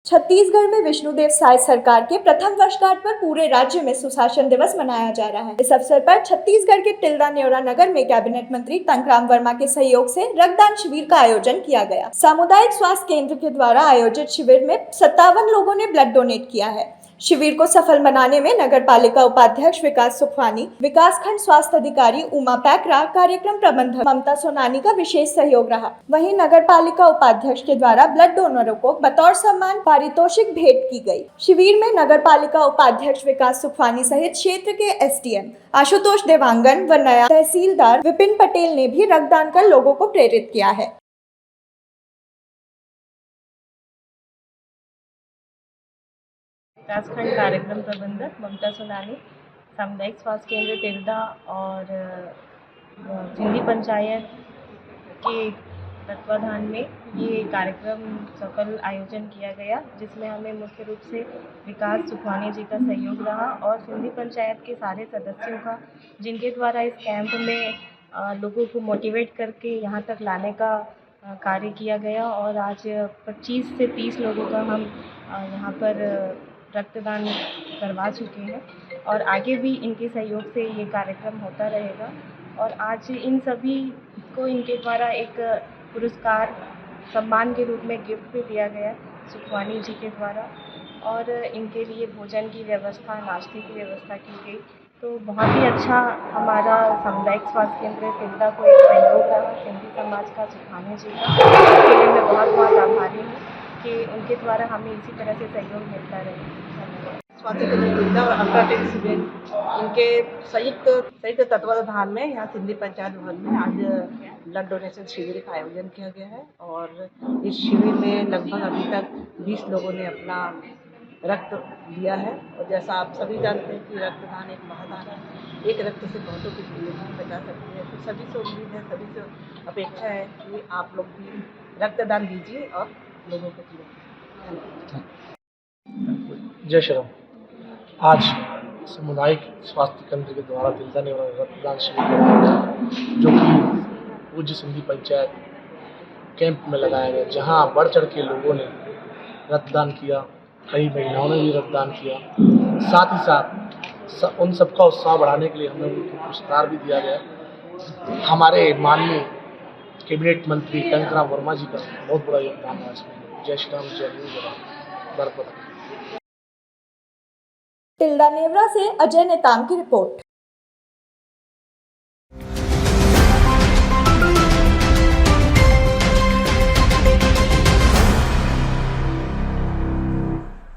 छत्तीसगढ़ में विष्णुदेव साय सरकार के प्रथम वर्षगांठ पर पूरे राज्य में सुशासन दिवस मनाया जा रहा है। इस अवसर पर छत्तीसगढ़ के तिल्दा नेवरा नगर में कैबिनेट मंत्री तंकराम वर्मा के सहयोग से रक्तदान शिविर का आयोजन किया गया। सामुदायिक स्वास्थ्य केंद्र के द्वारा आयोजित शिविर में 57 लोगों ने ब्लड डोनेट किया है। शिविर को सफल बनाने में नगर पालिका उपाध्यक्ष विकास सुखवानी, विकासखंड स्वास्थ्य अधिकारी उमा पैकरा, कार्यक्रम प्रबंधक ममता सोनानी का विशेष सहयोग रहा। वहीं नगर पालिका उपाध्यक्ष के द्वारा ब्लड डोनरों को बतौर सम्मान पारितोषिक भेंट की गई। शिविर में नगर पालिका उपाध्यक्ष विकास सुखवानी सहित क्षेत्र के एसडीएम आशुतोष देवांगन व नया तहसीलदार विपिन पटेल ने भी रक्तदान कर लोगों को प्रेरित किया है। विकासखंड कार्यक्रम प्रबंधक ममता सोनानी, सामुदायिक स्वास्थ्य केंद्र तिल्दा और सिंधी पंचायत के तत्वाधान में ये कार्यक्रम सफल आयोजन किया गया, जिसमें हमें मुख्य रूप से विकास सुखवानी जी का सहयोग रहा और सिंधी पंचायत के सारे सदस्यों का, जिनके द्वारा इस कैंप में लोगों को मोटिवेट करके यहाँ तक लाने का कार्य किया गया। और आज 25 से 30 लोगों का हम यहाँ पर रक्तदान करवा चुके हैं और आगे भी इनके सहयोग से ये कार्यक्रम होता रहेगा। और आज इन सभी को इनके द्वारा एक पुरस्कार सम्मान के रूप में गिफ्ट भी दिया गया सुखवानी जी के द्वारा और इनके लिए भोजन की व्यवस्था, नाश्ते की व्यवस्था की गई। तो बहुत ही अच्छा हमारा सामुदायिक स्वास्थ्य केंद्र तिल्दा को एक सहयोग रहा सिंधी समाज का, सुखवानी जी का, इसके लिए मैं बहुत बहुत आभारी हूँ कि उनके द्वारा हमें इसी तरह से सहयोग मिलता रहे। स्वास्थ्य केंद्र तिल्दा और अल्ट्राटेक सीमेंट इनके संयुक्त तत्वाधान में यहाँ सिंधी पंचायत भवन में आज ब्लड डोनेशन शिविर का आयोजन किया गया है और इस शिविर में लगभग अभी तक 20 लोगों ने अपना रक्त दिया है। और जैसा आप सभी जानते हैं कि रक्तदान एक महादान है, एक रक्त से बहुतों की जिंदगी बचा सकती है। तो सभी से उम्मीद है, सभी से अपेक्षा है कि आप लोग भी रक्तदान दीजिए और लोगों को दिए। जय श्री राम। आज सामुदायिक स्वास्थ्य केंद्र के द्वारा तिल्दा नेवरा रक्तदान शिविर लगाया गया, जो कि पूज्य सिंधी पंचायत कैंप में लगाया गया, जहां बढ़ चढ़ के लोगों ने रक्तदान किया। कई महिलाओं ने भी रक्तदान किया। साथ ही साथ उन सबका उत्साह बढ़ाने के लिए हमें उनको पुरस्कार भी दिया गया। हमारे माननीय कैबिनेट मंत्री तंकराम वर्मा जी का बहुत बड़ा योगदान है इसमें। जय श्री राम, जय हिंद, जय भारत। तिल्दा नेवरा से अजय नेताम की रिपोर्ट।